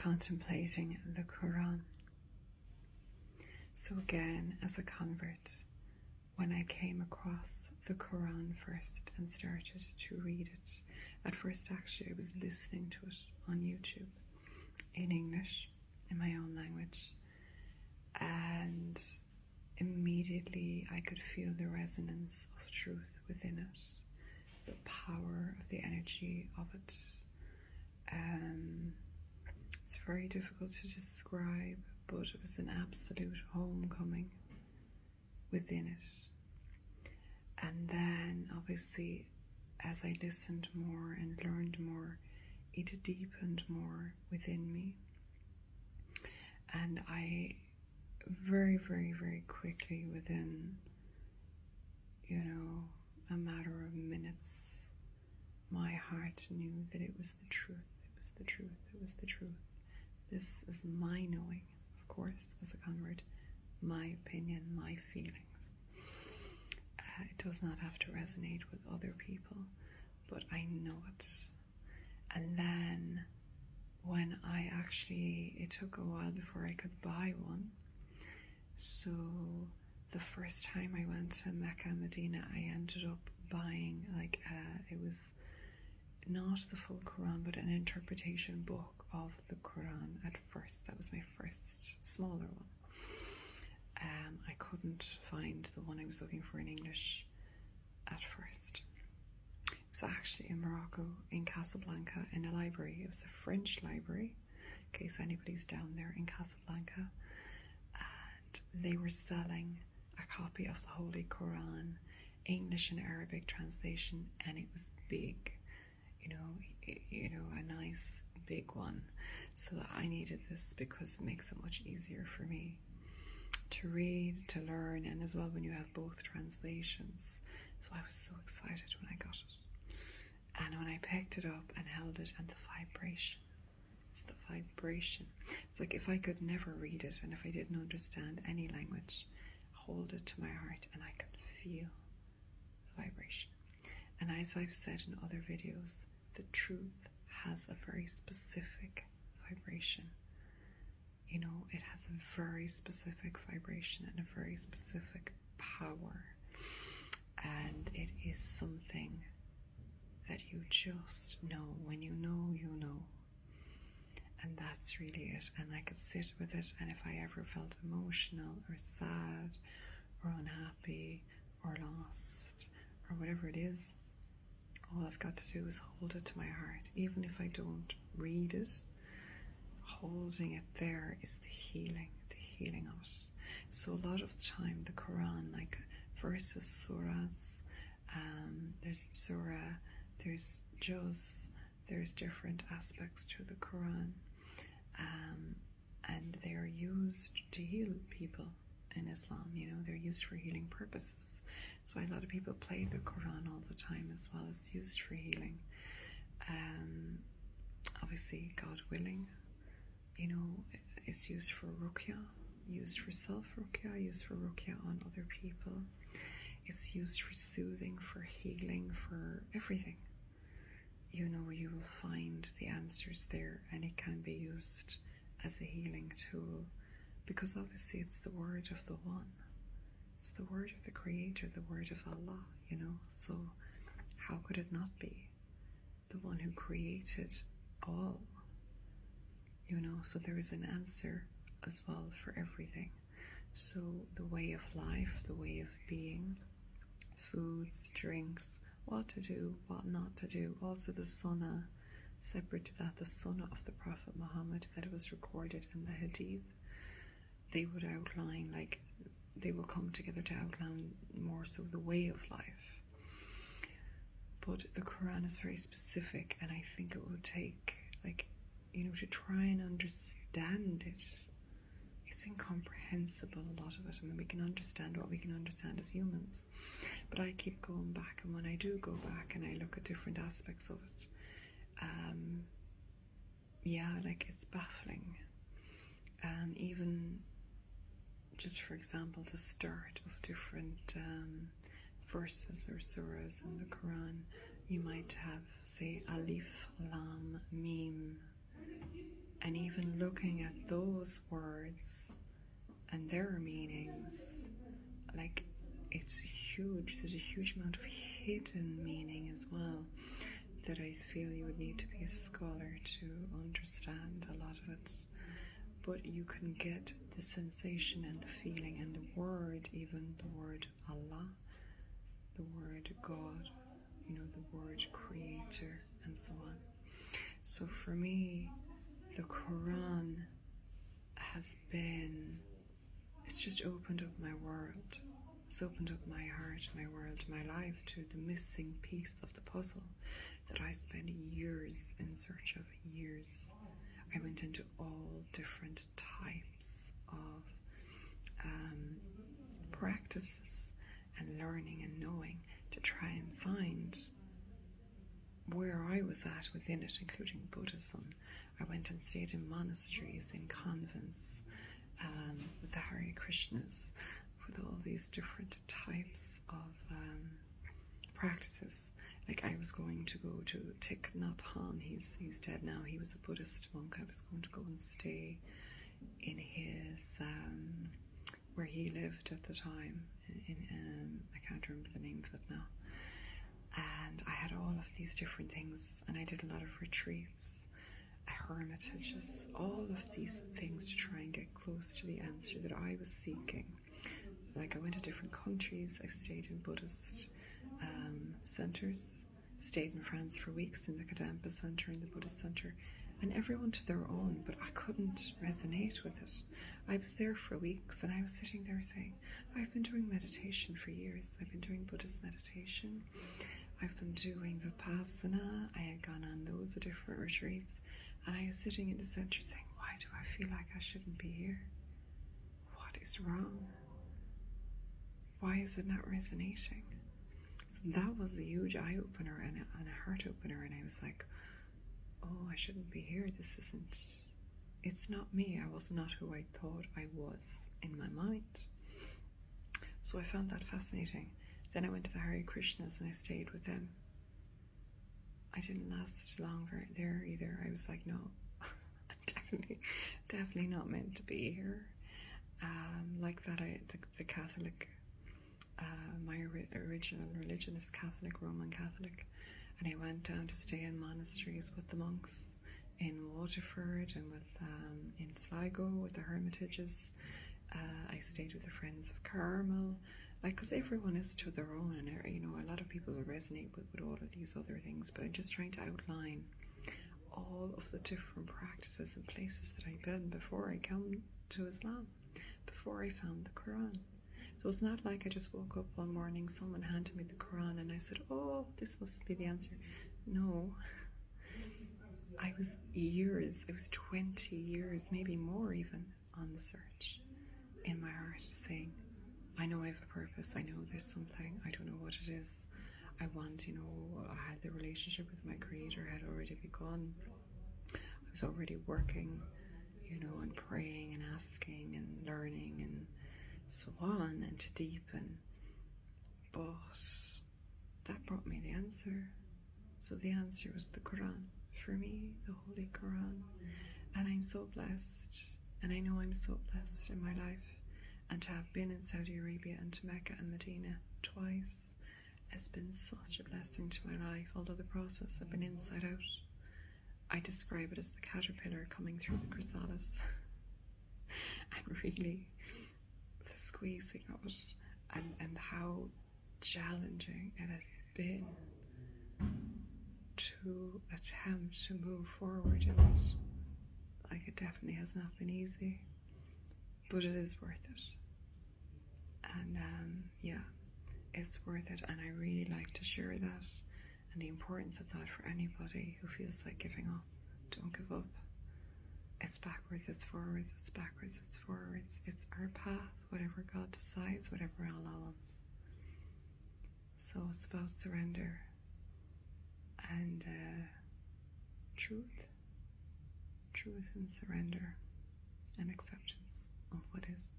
contemplating the Quran. So again, as a convert, when I came across the Quran first and started to read it, at first actually I was listening to it on YouTube in English, in my own language, and immediately I could feel the resonance of truth within it, the power of the energy of it. It's very difficult to describe, but it was an absolute homecoming within it. And then obviously as I listened more and learned more, it deepened more within me. And I very, very, very quickly, within, a matter of minutes, my heart knew that it was the truth. It was the truth. It was the truth. This is my knowing, of course, as a convert, my opinion, my feelings. It does not have to resonate with other people, but I know it. And then when it took a while before I could buy one. So the first time I went to Mecca, Medina, I ended up buying it was not the full Quran, but an interpretation book of the Quran at first. That was my first smaller one. I couldn't find the one I was looking for in English at first. It was actually in Morocco, in Casablanca, in a library. It was a French library, in case anybody's down there in Casablanca. And they were selling a copy of the Holy Quran, English and Arabic translation, and it was big. A nice big one. So I needed this because it makes it much easier for me to read, to learn, and as well when you have both translations. So I was so excited when I got it. And when I picked it up and held it, and the vibration, it's the vibration. It's like if I could never read it and if I didn't understand any language, hold it to my heart and I could feel the vibration. And as I've said in other videos, the truth has a very specific vibration. It has a very specific vibration and a very specific power. And it is something that you just know. When you know, you know. And that's really it. And I could sit with it, and if I ever felt emotional or sad or unhappy or lost or whatever it is, all I've got to do is hold it to my heart. Even if I don't read it, holding it there is the healing of it. So a lot of the time the Quran, like verses, surahs, there's surah, there's juz, there's different aspects to the Quran, and they are used to heal people in Islam. They're used for healing purposes. That's why a lot of people play the Quran all the time as well. It's used for healing. Obviously, God willing, it's used for ruqya, used for self-ruqya, used for ruqya on other people. It's used for soothing, for healing, for everything. You will find the answers there, and it can be used as a healing tool, because obviously it's the word of the One. It's the word of the Creator, the word of Allah, so how could it not be? The one who created all, so there is an answer as well for everything. So the way of life, the way of being, foods, drinks, what to do, what not to do. Also the sunnah, separate to that, the sunnah of the Prophet Muhammad that was recorded in the Hadith. They would outline, they will come together to outline more so the way of life. But the Quran is very specific, and I think it would take, to try and understand it. It's incomprehensible, a lot of it. I mean, we can understand what we can understand as humans, but I keep going back, and when I do go back and I look at different aspects of it, it's baffling. Even just for example, the start of different verses or surahs in the Quran, you might have, say, Alif, Lam, Mim, And even looking at those words and their meanings, like, it's huge. There's a huge amount of hidden meaning as well that I feel you would need to be a scholar to understand a lot of it. But you can get the sensation and the feeling and the word, even the word Allah, the word God, the word creator, and so on. So for me, the Quran it's just opened up my world. It's opened up my heart, my world, my life to the missing piece of the puzzle that I spent years in search of. Years. I went into all different types of practices and learning and knowing to try and find where I was at within it, including Buddhism. I went and stayed in monasteries, in convents, with the Hare Krishnas, with all these different types of practices. Like, I was going to go to Thich Nhat Hanh, he's dead now, he was a Buddhist monk. I was going to go and stay in his, where he lived at the time, I can't remember the name of it now. And I had all of these different things, and I did a lot of retreats, hermitages, all of these things to try and get close to the answer that I was seeking. Like, I went to different countries, I stayed in Buddhist centers, stayed in France for weeks in the Kadampa Center, in the Buddhist Center, and everyone to their own, but I couldn't resonate with it. I was there for weeks, and I was sitting there saying, I've been doing meditation for years. I've been doing Buddhist meditation. I've been doing Vipassana. I had gone on loads of different retreats, and I was sitting in the center saying, why do I feel like I shouldn't be here? What is wrong? Why is it not resonating? So that was a huge eye-opener and a heart-opener, and I was like, oh, I shouldn't be here. It's not me. I was not who I thought I was in my mind. So I found that fascinating. Then I went to the Hare Krishnas and I stayed with them. I didn't last long there either. I was like, no, I'm definitely not meant to be here. Like that, the Catholic, my original religion is Catholic, Roman Catholic, and I went down to stay in monasteries with the monks in Waterford and in Sligo with the hermitages. I stayed with the Friends of Carmel, because everyone is to their own, and a lot of people will resonate with all of these other things, but I'm just trying to outline all of the different practices and places that I've been before I came to Islam, before I found the Quran. So it's not like I just woke up one morning, someone handed me the Quran, and I said, oh, this must be the answer. No. I was 20 years, maybe more even, on the search in my heart, saying, I know I have a purpose, I know there's something, I don't know what it is. I want, I had the relationship with my Creator had already begun. I was already working, and praying and asking and learning and so on, and to deepen. But that brought me the answer. So the answer was the Quran. For me, the Holy Quran. And I'm so blessed, and I know I'm so blessed in my life, and to have been in Saudi Arabia and to Mecca and Medina twice has been such a blessing to my life. Although the process has been inside out, I describe it as the caterpillar coming through the chrysalis and really the squeezing of it, and how challenging it has been to attempt to move forward in it. Like, it definitely has not been easy, but it is worth it. And it's worth it, and I really like to share that and the importance of that for anybody who feels like giving up. Don't give up. It's backwards, it's forwards, it's backwards, it's forwards. It's our path, whatever God decides, whatever Allah wants. So it's about surrender and truth and surrender and acceptance of what is.